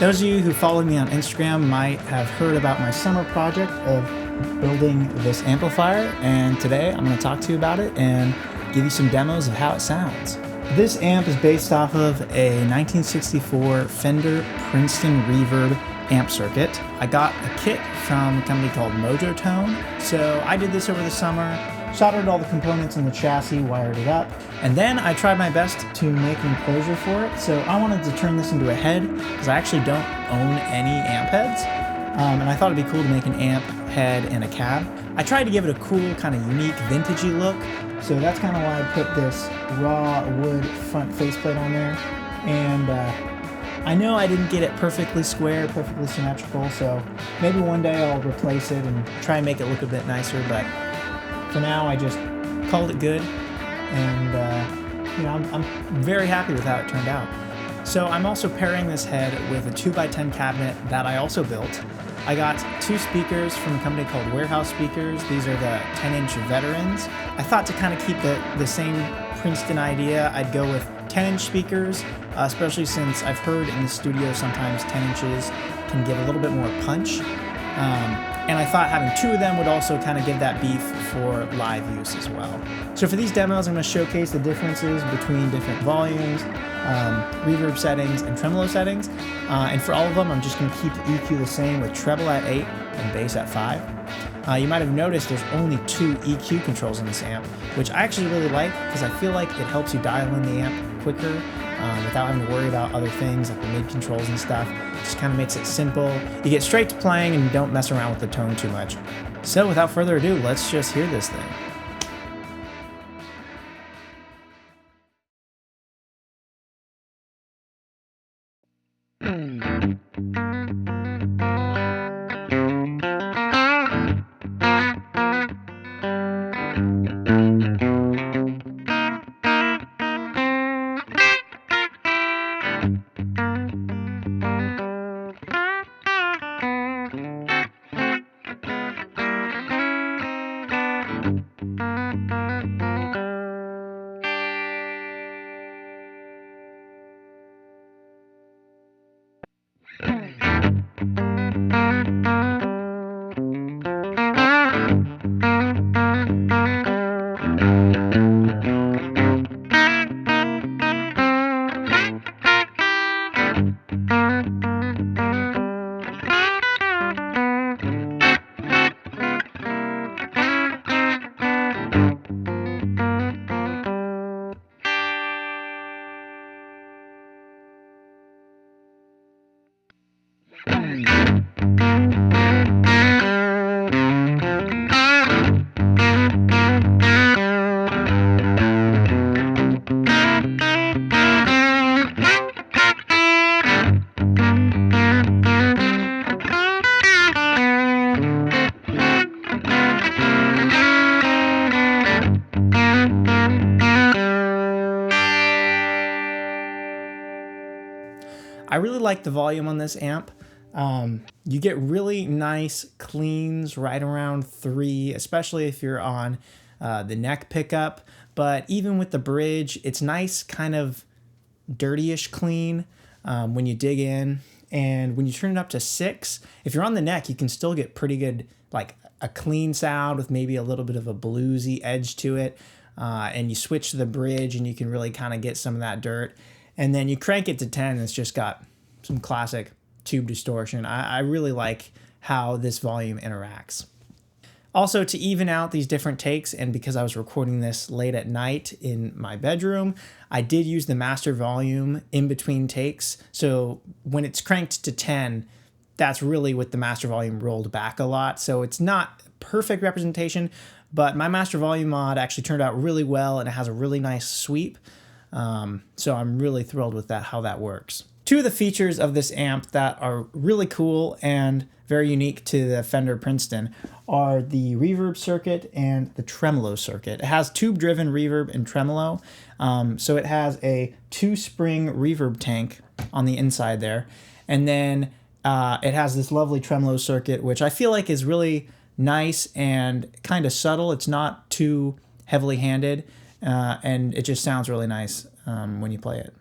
Those of you who follow me on Instagram might have heard about my summer project of building this amplifier, and today I'm going to talk to you about it and give you some demos of how it sounds. This amp is based off of a 1964 Fender Princeton Reverb amp circuit. I got a kit from a company called Mojotone, so I did this over the summer, soldered all the components in the chassis, wired it up, and then I tried my best to make an enclosure for it. So I wanted to turn this into a head because I actually don't own any amp heads, and I thought it'd be cool to make an amp head and a cab. I tried to give it a cool, kind of unique, vintagey look, so that's kind of why I put this raw wood front faceplate on there. And I know I didn't get it perfectly square, perfectly symmetrical, so maybe one day I'll replace it and try and make it look a bit nicer, but for now I just called it good, and I'm very happy with how it turned out. So I'm also pairing this head with a 2x10 cabinet that I also built. I got two speakers from a company called Warehouse Speakers. These are the 10-inch veterans. I thought to kind of keep the same Princeton idea, I'd go with 10-inch speakers, especially since I've heard in the studio sometimes 10 inches can give a little bit more punch. And I thought having two of them would also kind of give that beef for live use as well. So for these demos, I'm going to showcase the differences between different volumes, reverb settings, and tremolo settings. And for all of them, I'm just going to keep the EQ the same with treble at 8 and bass at 5. You might have noticed there's only 2 EQ controls in this amp, which I actually really like because I feel like it helps you dial in the amp quicker without having to worry about other things like the mid controls and stuff. It just kind of makes it simple. You get straight to playing and you don't mess around with the tone too much. So without further ado, let's just hear this thing. I really like the volume on this amp. You get really nice cleans right around 3, especially if you're on the neck pickup. But even with the bridge, it's nice, kind of dirty-ish clean when you dig in. And when you turn it up to 6, if you're on the neck, you can still get pretty good, like a clean sound with maybe a little bit of a bluesy edge to it. And you switch to the bridge and you can really kind of get some of that dirt. And then you crank it to 10, and it's just got some classic tube distortion. I really like how this volume interacts. Also, to even out these different takes, and because I was recording this late at night in my bedroom, I did use the master volume in between takes. So when it's cranked to 10, that's really with the master volume rolled back a lot. So it's not perfect representation, but my master volume mod actually turned out really well, and it has a really nice sweep. So I'm really thrilled with that, how that works. Two of the features of this amp that are really cool and very unique to the Fender Princeton are the reverb circuit and the tremolo circuit. It has tube-driven reverb and tremolo, so it has a 2-spring reverb tank on the inside there, and then it has this lovely tremolo circuit, which I feel like is really nice and kind of subtle. It's not too heavily handed, and it just sounds really nice when you play it.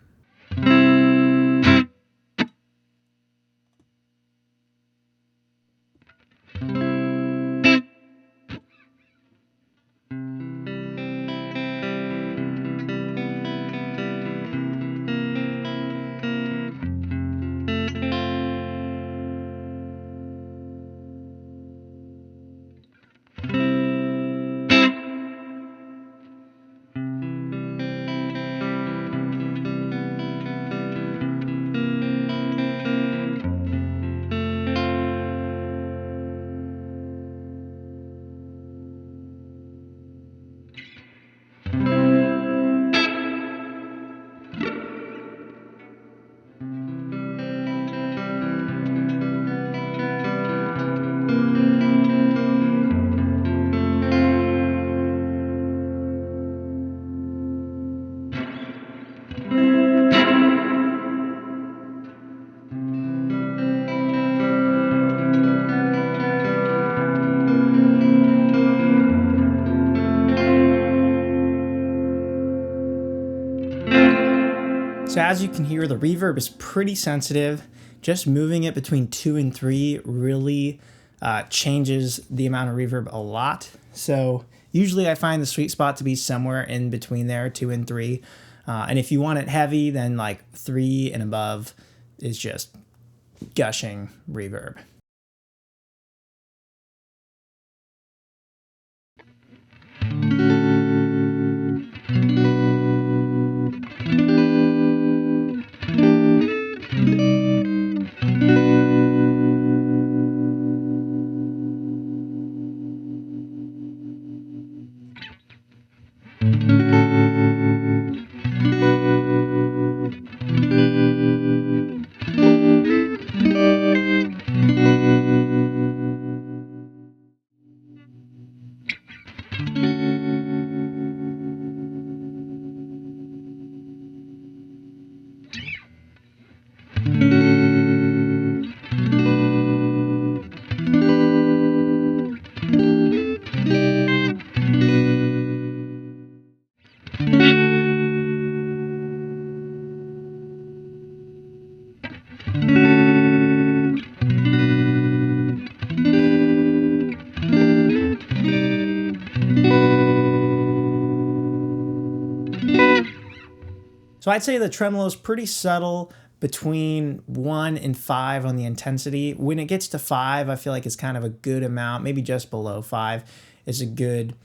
So as you can hear, the reverb is pretty sensitive. Just moving it between 2 and 3 really changes the amount of reverb a lot. So usually I find the sweet spot to be somewhere in between there, 2 and 3. And if you want it heavy, then like 3 and above is just gushing reverb. So I'd say the tremolo is pretty subtle between 1 and 5 on the intensity. When it gets to 5, I feel like it's kind of a good amount, maybe just below 5 is a good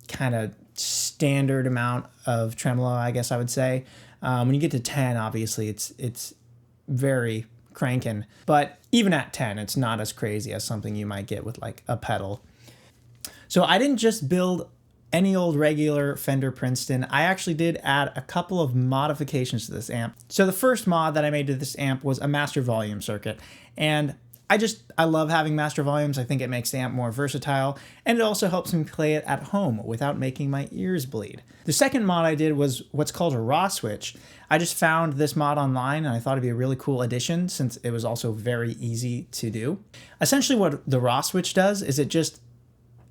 kind of standard amount of tremolo, I guess I would say. When you get to 10, obviously it's very cranking, but even at 10, it's not as crazy as something you might get with like a pedal. So I didn't just build any old regular Fender Princeton. I actually did add a couple of modifications to this amp. So the first mod that I made to this amp was a master volume circuit. And I love having master volumes. I think it makes the amp more versatile, and it also helps me play it at home without making my ears bleed. The second mod I did was what's called a raw switch. I just found this mod online and I thought it'd be a really cool addition since it was also very easy to do. Essentially what the raw switch does is it just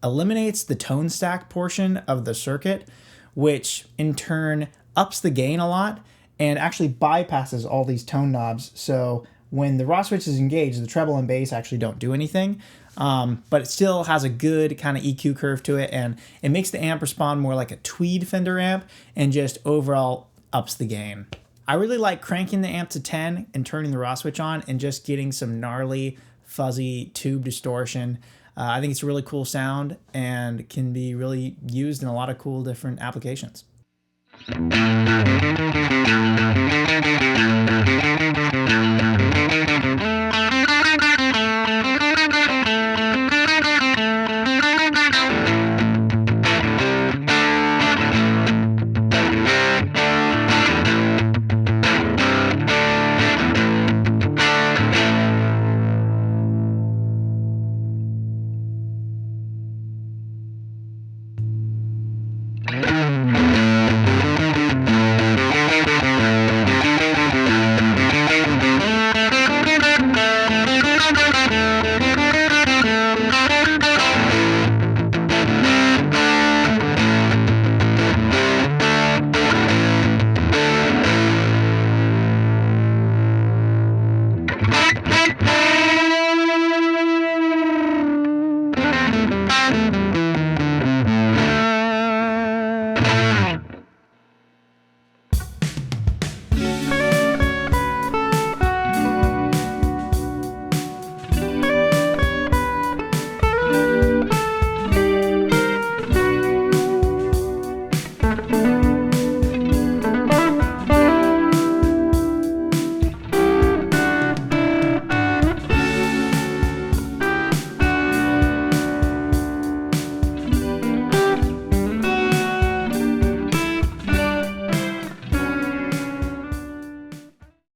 eliminates the tone stack portion of the circuit, which in turn ups the gain a lot and actually bypasses all these tone knobs. So when the raw switch is engaged, the treble and bass actually don't do anything, but it still has a good kind of EQ curve to it, and it makes the amp respond more like a tweed Fender amp and just overall ups the gain. I really like cranking the amp to 10 and turning the raw switch on and just getting some gnarly, fuzzy tube distortion. I think it's a really cool sound and can be really used in a lot of cool different applications.